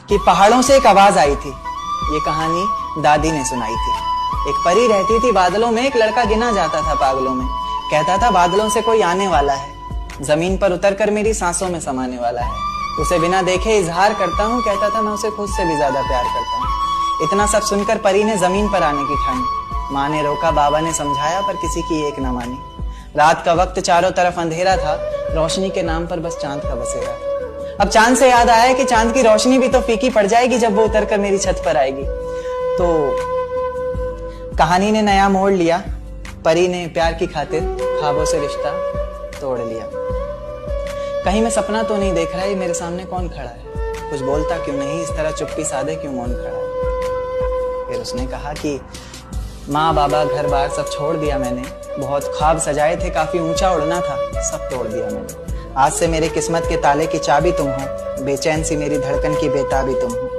कि पहाड़ों से एक आवाज आई थी। ये कहानी दादी ने सुनाई थी। एक परी रहती थी बादलों में, एक लड़का गिना जाता था पागलों में। कहता था बादलों से कोई आने वाला है, जमीन पर उतरकर मेरी सांसों में समाने वाला है। उसे बिना देखे इजहार करता हूँ, कहता था मैं उसे खुद से भी ज्यादा प्यार करता हूँ। इतना सब सुनकर परी ने जमीन पर आने की ठानी। माँ ने रोका, बाबा ने समझाया, पर किसी की एक न मानी। रात का वक्त चारों तरफ अंधेरा था, रोशनी के नाम पर बस चांद का बसेरा था। अब चांद से याद आया कि चांद की रोशनी भी तो फीकी पड़ जाएगी जब वो उतरकर मेरी छत पर आएगी। तो कहानी ने नया मोड़ लिया। परी ने प्यार की खातिर ख्वाबों से रिश्ता तोड़ लिया। कहीं मैं सपना तो नहीं देख रहा, ये मेरे सामने कौन खड़ा है? कुछ बोलता क्यों नहीं, इस तरह चुप्पी साधे क्यों मौन खड़ा है? फिर उसने कहा कि माँ बाबा घर बार सब छोड़ दिया मैंने, बहुत ख्वाब सजाए थे, काफी ऊंचा उड़ना था, सब तोड़ दिया मैंने। आज से मेरे किस्मत के ताले की चाबी तुम हो, बेचैन सी मेरी धड़कन की बेताबी तुम हो।